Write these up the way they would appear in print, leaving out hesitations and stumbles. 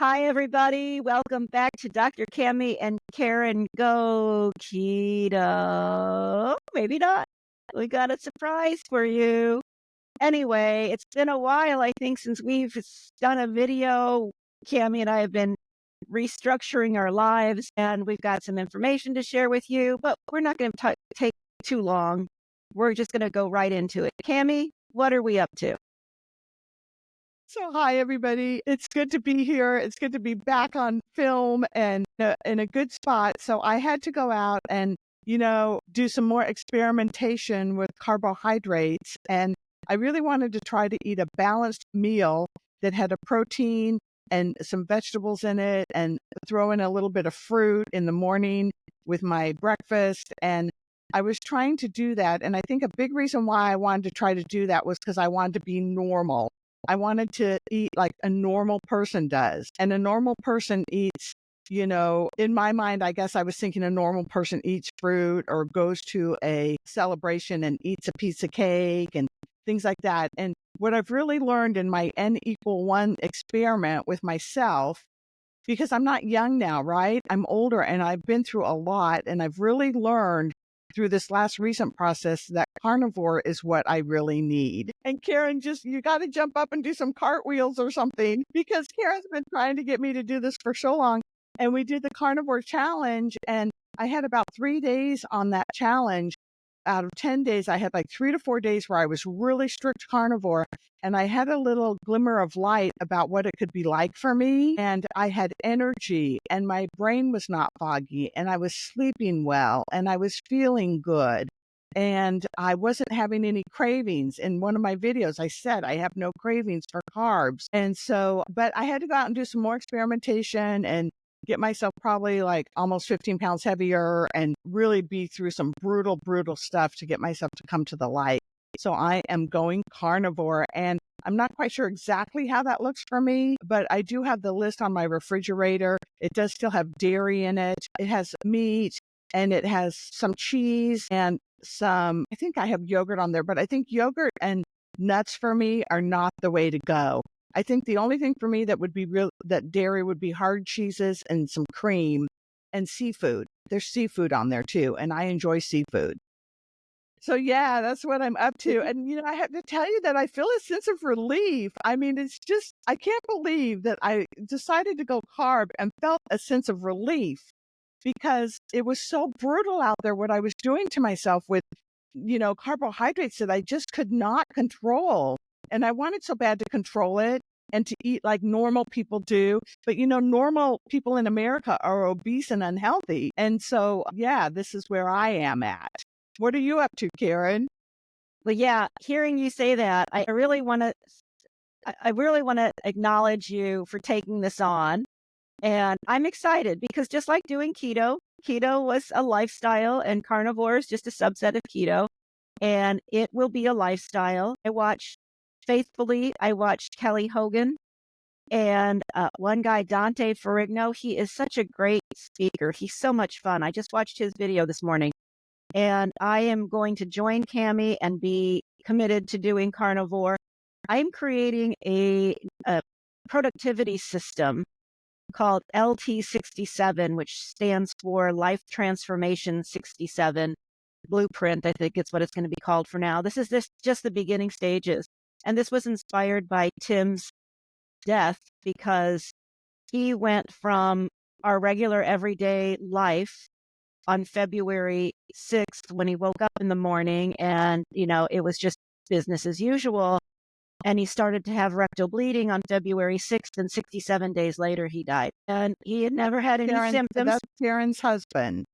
Hi, everybody. Welcome back to Dr. Cammy and Karen Go Keto. Maybe not. We got a surprise for you. Anyway, it's been a while, I think, since we've done a video. Cammy and I have been restructuring our lives, and we've got some information to share with you, but we're not going to take too long. We're just going to go right into it. Cammy, what are we up to? So, hi, everybody. It's good to be here. It's good to be back on film and in a good spot. So, I had to go out and, do some more experimentation with carbohydrates. And I really wanted to try to eat a balanced meal that had a protein and some vegetables in it and throw in a little bit of fruit in the morning with my breakfast. And I was trying to do that. And I think a big reason why I wanted to try to do that was because I wanted to be normal. I wanted to eat like a normal person does. And a normal person eats, in my mind, I guess I was thinking a normal person eats fruit or goes to a celebration and eats a piece of cake and things like that. And what I've really learned in my N=1 experiment with myself, because I'm not young now, right? I'm older and I've been through a lot, and I've really learned through this last recent process that carnivore is what I really need. And Karen, you got to jump up and do some cartwheels or something, because Karen's been trying to get me to do this for so long. And we did the carnivore challenge, and I had about 3 days on that challenge. Out of 10 days, I had like 3 to 4 days where I was really strict carnivore, and I had a little glimmer of light about what it could be like for me. And I had energy, and my brain was not foggy, and I was sleeping well, and I was feeling good. And I wasn't having any cravings. In one of my videos, I said I have no cravings for carbs. And so, but I had to go out and do some more experimentation and get myself probably like almost 15 pounds heavier and really be through some brutal, brutal stuff to get myself to come to the light. So I am going carnivore, and I'm not quite sure exactly how that looks for me, but I do have the list on my refrigerator. It does still have dairy in it. It has meat, and it has some cheese and I think I have yogurt on there, but I think yogurt and nuts for me are not the way to go. I think the only thing for me that would be that dairy would be hard cheeses and some cream and seafood. There's seafood on there too, and I enjoy seafood. So yeah, that's what I'm up to. And I have to tell you that I feel a sense of relief. I mean, it's just, I can't believe that I decided to go carb and felt a sense of relief, because it was so brutal out there what I was doing to myself with, carbohydrates that I just could not control. And I wanted so bad to control it and to eat like normal people do. But, normal people in America are obese and unhealthy. And so, yeah, this is where I am at. What are you up to, Karen? Well, yeah, hearing you say that, I really want to acknowledge you for taking this on. And I'm excited because just like doing keto was a lifestyle, and carnivore is just a subset of keto, and it will be a lifestyle. I watched Kelly Hogan and one guy, Dante Ferrigno. He is such a great speaker. He's so much fun. I just watched his video this morning, and I am going to join Cammy and be committed to doing carnivore. I'm creating a productivity system called LT67, which stands for Life Transformation 67 Blueprint. I think it's what it's going to be called for now. This is just the beginning stages. And this was inspired by Tim's death, because he went from our regular everyday life on February 6th when he woke up in the morning, and, it was just business as usual. And he started to have rectal bleeding on February 6th, and 67 days later, he died. And he had never had any symptoms. That's Karen's husband.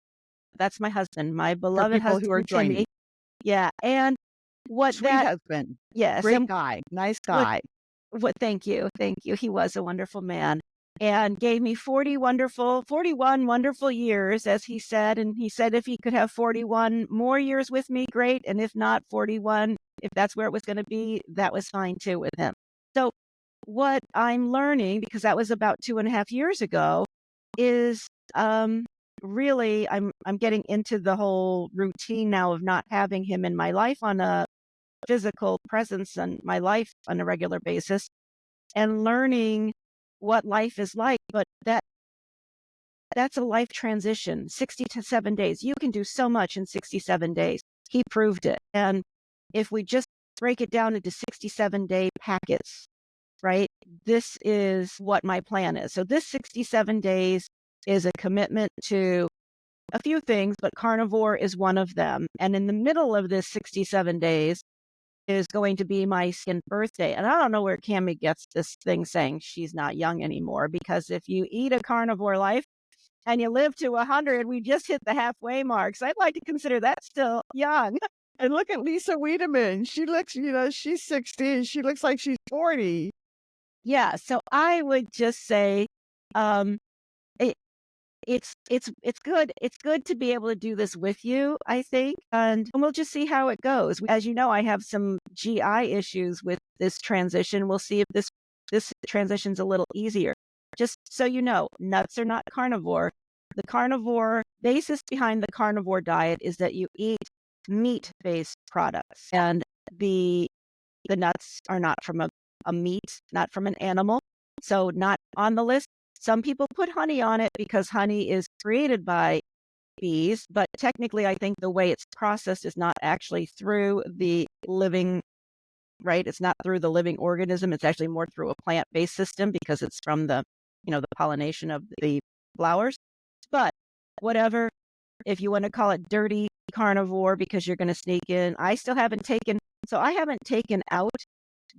That's my husband, my For beloved people husband, who are Timmy. joining. Yeah. And Sweet husband. yes. Great guy. Nice guy. Thank you. Thank you. He was a wonderful man, and gave me 41 wonderful years, as he said. And he said if he could have 41 more years with me, great. And if not, 41, if that's where it was going to be, that was fine too with him. So what I'm learning, because that was about 2.5 years ago, is really I'm getting into the whole routine now of not having him in my life on a physical presence in my life on a regular basis, and learning what life is like, but that's a life transition, 67 days. You can do so much in 67 days. He proved it. And if we just break it down into 67-day packets, right? This is what my plan is. So this 67 days is a commitment to a few things, but carnivore is one of them. And in the middle of this 67 days is going to be my skin birthday. And I don't know where Cammy gets this thing saying she's not young anymore, because if you eat a carnivore life and you live to 100, we just hit the halfway mark. So I'd like to consider that still young. And look at Lisa Wiedemann. She looks, she's 60 and she looks like she's 40. Yeah. So I would just say, um, it, it's good. It's good to be able to do this with you, I think, and we'll just see how it goes. As you know, I have some GI issues with this transition. We'll see if this transition's a little easier. Just so you know, nuts are not carnivore. The carnivore basis behind the carnivore diet is that you eat meat-based products, and the nuts are not from a meat, not from an animal, so not on the list. Some people put honey on it because honey is created by bees, but technically, I think the way it's processed is not actually through the living, right? It's not through the living organism. It's actually more through a plant-based system because it's from the pollination of the flowers. But whatever, if you want to call it dirty carnivore because you're going to sneak in, I haven't taken out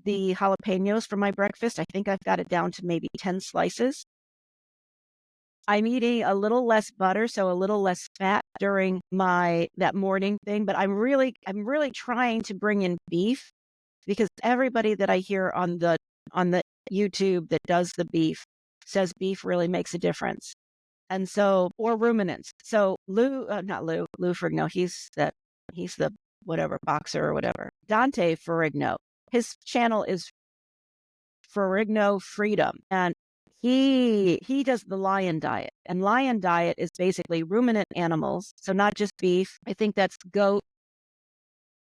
the jalapenos for my breakfast. I think I've got it down to maybe 10 slices. I'm eating a little less butter, so a little less fat during that morning thing, but I'm really trying to bring in beef, because everybody that I hear on the YouTube that does the beef says beef really makes a difference. And so, or ruminants. So not Lou Ferrigno, he's the whatever boxer or whatever. Dante Ferrigno. His channel is Ferrigno Freedom, and he does the lion diet. And lion diet is basically ruminant animals, so not just beef. I think that's goat,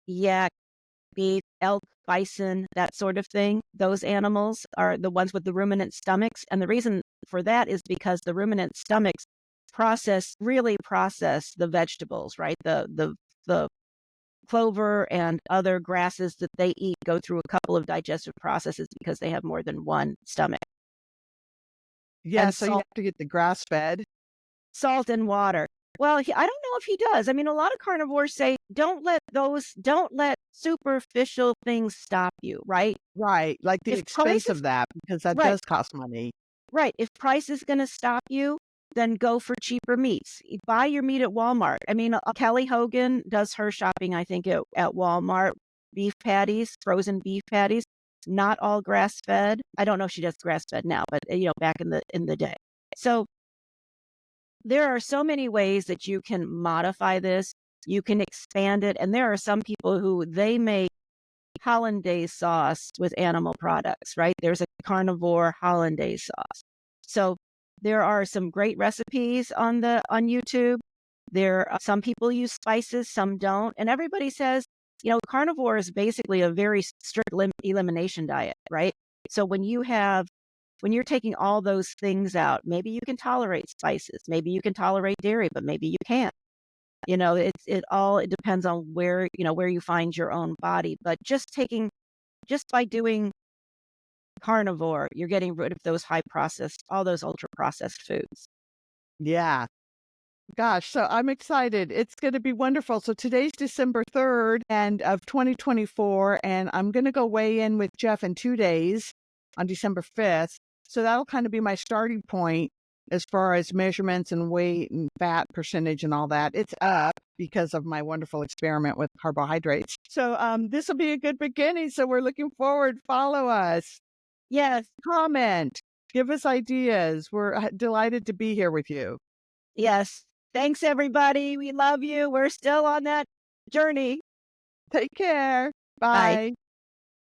yak, beef, elk, bison, that sort of thing. Those animals are the ones with the ruminant stomachs. And the reason for that is because the ruminant stomachs really process the vegetables, right? The clover and other grasses that they eat go through a couple of digestive processes because they have more than one stomach. Yeah, And so you have to get the grass fed. Salt and water. Well, I don't know if he does. I mean, a lot of carnivores say don't let superficial things stop you, right? Right, like the expense of that, because that right, does cost money. right. If price is going to stop you, then go for cheaper meats. Buy your meat at Walmart. I mean, Kelly Hogan does her shopping, I think, at Walmart. Beef patties, frozen beef patties, not all grass fed. I don't know if she does grass fed now, but back in the day. So there are so many ways that you can modify this. You can expand it. And there are some people who they make hollandaise sauce with animal products, right? There's a carnivore hollandaise sauce. So there are some great recipes on YouTube. Some people use spices, some don't. And everybody says, carnivore is basically a very strict elimination diet, right? So when you're taking all those things out, maybe you can tolerate spices, maybe you can tolerate dairy, but maybe you can't. It depends on where you find your own body. But just by doing carnivore, you're getting rid of those all those ultra processed foods. Yeah. Gosh, so I'm excited. It's going to be wonderful. So today's December 3rd and of 2024, and I'm going to go weigh in with Jeff in 2 days on December 5th. So that'll kind of be my starting point as far as measurements and weight and fat percentage and all that. It's up because of my wonderful experiment with carbohydrates. So this will be a good beginning. So we're looking forward. Follow us. Yes. Comment. Give us ideas. We're delighted to be here with you. Yes. Thanks, everybody. We love you. We're still on that journey. Take care. Bye. Bye.